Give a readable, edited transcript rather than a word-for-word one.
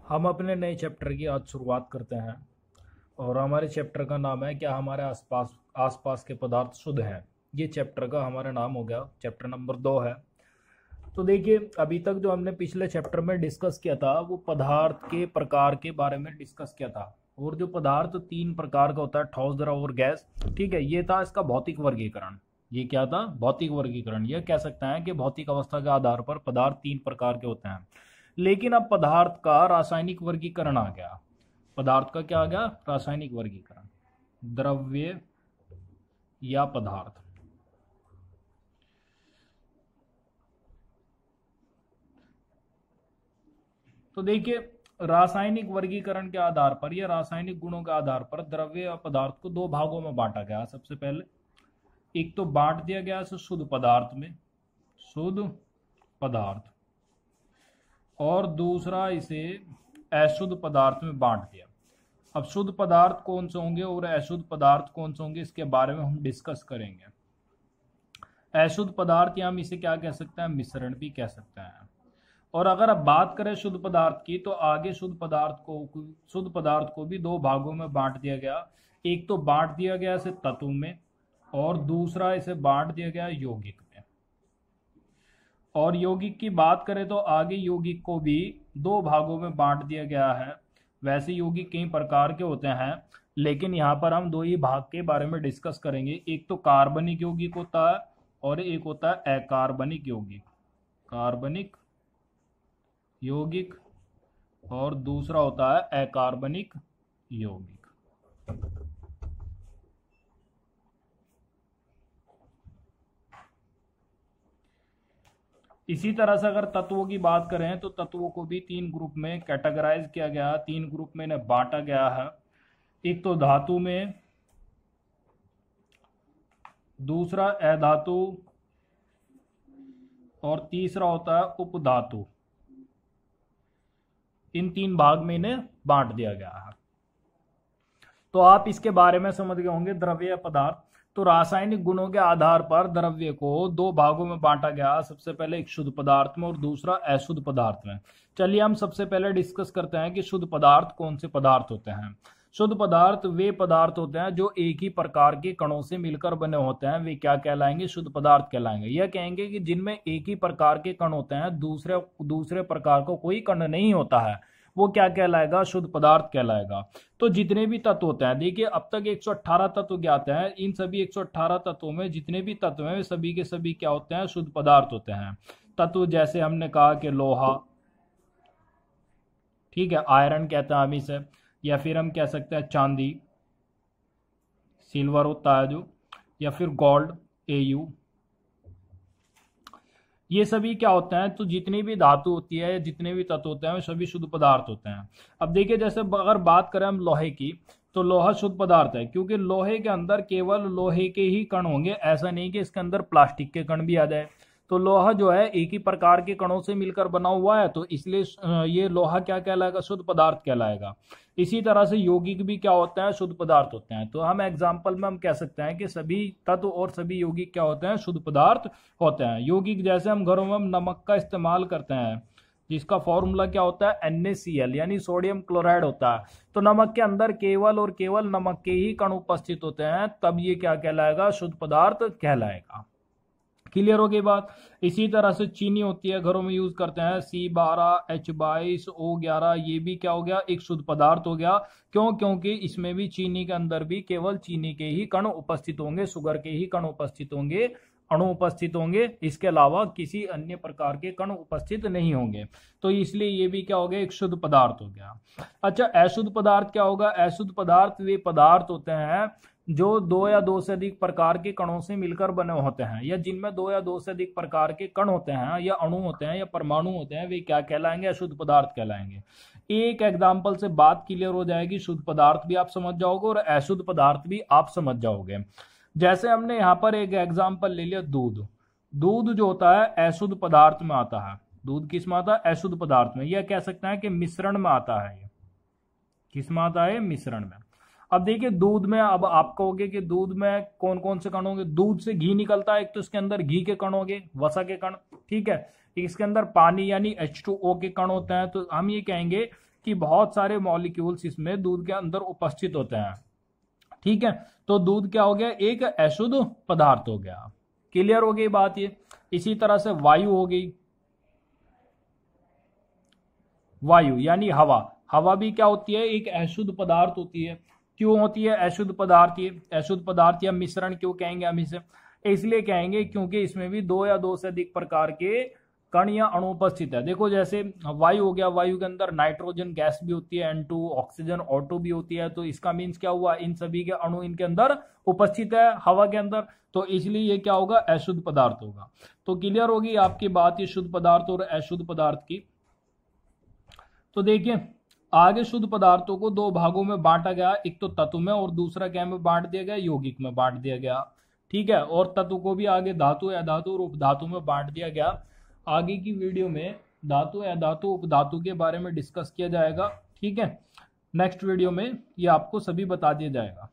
हम अपने नए चैप्टर की आज शुरुआत करते हैं और हमारे चैप्टर का नाम है क्या हमारे आसपास आसपास के पदार्थ शुद्ध हैं। ये चैप्टर का हमारा नाम हो गया, चैप्टर नंबर 2 है। तो देखिए, अभी तक जो हमने पिछले चैप्टर में डिस्कस किया था वो पदार्थ के प्रकार के बारे में डिस्कस किया था। और जो पदार्थ 3 प्रकार का होता है, ठोस, द्रव और गैस। ठीक है, ये था इसका भौतिक वर्गीकरण। ये क्या था? भौतिक वर्गीकरण। यह कह सकते हैं कि भौतिक अवस्था के आधार पर पदार्थ 3 प्रकार के होते हैं। लेकिन अब पदार्थ का रासायनिक वर्गीकरण आ गया। पदार्थ का क्या आ गया? रासायनिक वर्गीकरण। द्रव्य या पदार्थ। तो देखिए, रासायनिक वर्गीकरण के आधार पर या रासायनिक गुणों के आधार पर द्रव्य या पदार्थ को 2 भागों में बांटा गया। सबसे पहले एक तो बांट दिया गया इसे शुद्ध पदार्थ में, शुद्ध पदार्थ, और दूसरा इसे अशुद्ध पदार्थ में बांट दिया। अब शुद्ध पदार्थ कौन से होंगे और अशुद्ध पदार्थ कौन से होंगे, इसके बारे में हम डिस्कस करेंगे। अशुद्ध पदार्थ या हम इसे क्या कह सकते हैं? मिश्रण भी कह सकते हैं। और अगर अब बात करें शुद्ध पदार्थ की, तो आगे शुद्ध पदार्थ को भी 2 भागों में बांट दिया गया। एक तो बांट दिया गया इसे तत्व में, और दूसरा इसे बांट दिया गया यौगिक में। और यौगिक की बात करें तो आगे यौगिक को भी 2 भागों में बांट दिया गया है। वैसे यौगिक कई प्रकार के होते हैं, लेकिन यहाँ पर हम 2 ही भाग के बारे में डिस्कस करेंगे। एक तो कार्बनिक यौगिक होता है और एक होता है अकार्बनिक यौगिक। कार्बनिक यौगिक और दूसरा होता है अकार्बनिक यौगिक। इसी तरह से अगर तत्वों की बात करें तो तत्वों को भी 3 ग्रुप में कैटेगराइज किया गया, 3 ग्रुप में इन्हें बांटा गया है। एक तो धातु में, दूसरा अधातु, और तीसरा होता है उपधातु। इन 3 भाग में इन्हें बांट दिया गया है। तो आप इसके बारे में समझ गए होंगे, द्रव्य या पदार्थ। तो रासायनिक गुणों के आधार पर द्रव्य को 2 भागों में बांटा गया। सबसे पहले एक शुद्ध पदार्थ में और दूसरा अशुद्ध पदार्थ में। चलिए हम सबसे पहले डिस्कस करते हैं कि शुद्ध पदार्थ कौन से पदार्थ होते हैं। शुद्ध पदार्थ वे पदार्थ होते हैं जो एक ही प्रकार के कणों से मिलकर बने होते हैं। वे क्या कहलाएंगे? शुद्ध पदार्थ कहलाएंगे। यह कहेंगे कि जिनमें एक ही प्रकार के कण होते हैं, दूसरे प्रकार का कोई कण नहीं होता है, वो क्या कहलाएगा? शुद्ध पदार्थ कहलाएगा। तो जितने भी तत्व होते हैं, देखिए अब तक 118 तत्व ज्ञात हैं। इन सभी 118 तत्वों में जितने भी तत्व हैं वे सभी के सभी क्या होते हैं? शुद्ध पदार्थ होते हैं। तत्व जैसे हमने कहा कि लोहा, ठीक है, आयरन कहते हैं हम इसे, या फिर हम कह सकते हैं चांदी, सिल्वर होता है जो, या फिर गोल्ड, Au। ये सभी क्या होते हैं? तो जितनी भी धातु होती है, जितने भी तत्व होते हैं, वे सभी शुद्ध पदार्थ होते हैं। अब देखिए, जैसे अगर बात करें हम लोहे की, तो लोहा शुद्ध पदार्थ है, क्योंकि लोहे के अंदर केवल लोहे के ही कण होंगे। ऐसा नहीं कि इसके अंदर प्लास्टिक के कण भी आ जाए। तो लोहा जो है एक ही प्रकार के कणों से मिलकर बना हुआ है, तो इसलिए ये लोहा क्या कहलाएगा? शुद्ध पदार्थ कहलाएगा। इसी तरह से यौगिक भी क्या होते हैं? शुद्ध पदार्थ होते हैं। तो हम एग्जाम्पल में हम कह सकते हैं कि सभी तत्व और सभी यौगिक क्या होते हैं? शुद्ध पदार्थ होते हैं। यौगिक जैसे हम घरों में हम नमक का इस्तेमाल करते हैं, जिसका फॉर्मूला क्या होता है? NaCl, यानी सोडियम क्लोराइड होता है। तो नमक के अंदर केवल और केवल नमक के ही कण उपस्थित होते हैं, तब ये क्या कहलाएगा? शुद्ध पदार्थ कहलाएगा। क्लियर हो गई बात? इसी तरह से चीनी होती है, घरों में यूज करते हैं, C12, H22, O11, ये भी क्या हो गया? एक शुद्ध पदार्थ हो गया। क्यों? क्योंकि इसमें भी चीनी के अंदर भी केवल चीनी के ही कण उपस्थित होंगे, शुगर के ही कण उपस्थित होंगे, अणु उपस्थित होंगे। इसके अलावा किसी अन्य प्रकार के कण उपस्थित नहीं होंगे। तो इसलिए ये भी क्या हो गया? एक शुद्ध पदार्थ हो गया। अच्छा, अशुद्ध पदार्थ क्या होगा? अशुद्ध पदार्थ वे पदार्थ होते हैं जो 2 या 2 से अधिक प्रकार के कणों से मिलकर बने होते हैं, या जिनमें 2 या 2 से अधिक प्रकार के कण होते हैं, या अणु होते हैं, या परमाणु होते हैं। वे क्या कहलाएंगे? अशुद्ध पदार्थ कहलाएंगे। एक एग्जाम्पल से बात क्लियर हो जाएगी। शुद्ध पदार्थ भी आप समझ जाओगे और अशुद्ध पदार्थ भी आप समझ जाओगे। जैसे हमने यहाँ पर एक एग्जाम्पल ले लिया, दूध। दूध जो होता है अशुद्ध पदार्थ में आता है। दूध किस में आता है? अशुद्ध पदार्थ में। यह कह सकते हैं कि मिश्रण में आता है। ये किस में आता है? मिश्रण में। अब देखिए, दूध में, अब आप कहोगे कि दूध में कौन कौन से कण होंगे? दूध से घी निकलता है, एक तो इसके अंदर घी के कण होंगे, वसा के कण, ठीक है। इसके अंदर पानी यानी H2O के कण होते हैं। तो हम ये कहेंगे कि बहुत सारे मॉलिक्यूल्स इसमें दूध के अंदर उपस्थित होते हैं। ठीक है, तो दूध क्या हो गया, एक अशुद्ध पदार्थ हो गया। क्लियर हो गई बात ये। इसी तरह से वायु हो गई, वायु यानी हवा। हवा भी क्या होती है, एक अशुद्ध पदार्थ होती है। क्यों होती है अशुद्ध पदार्थ? ये अशुद्ध पदार्थ या मिश्रण क्यों कहेंगे हम इसे? इसलिए कहेंगे क्योंकि इसमें भी दो या दो से अधिक प्रकार के कण या अणु उपस्थित है। देखो जैसे वायु हो गया, वायु के अंदर नाइट्रोजन गैस भी होती है N2, ऑक्सीजन O2 भी होती है। तो इसका मीन्स क्या हुआ, इन सभी के अणु इनके अंदर उपस्थित है हवा के अंदर, तो इसलिए ये क्या होगा, अशुद्ध पदार्थ होगा। तो क्लियर होगी आपकी बात ये शुद्ध पदार्थ और अशुद्ध पदार्थ की। तो देखिए आगे शुद्ध पदार्थों को दो भागों में बांटा गया, एक तो तत्व में और दूसरा क्या में बांट दिया गया, यौगिक में बांट दिया गया। ठीक है, और तत्व को भी आगे धातु या धातु और उपधातु में बांट दिया गया। आगे की वीडियो में धातु या धातु उपधातु के बारे में डिस्कस किया जाएगा। ठीक है, नेक्स्ट वीडियो में ये आपको सभी बता दिया जाएगा।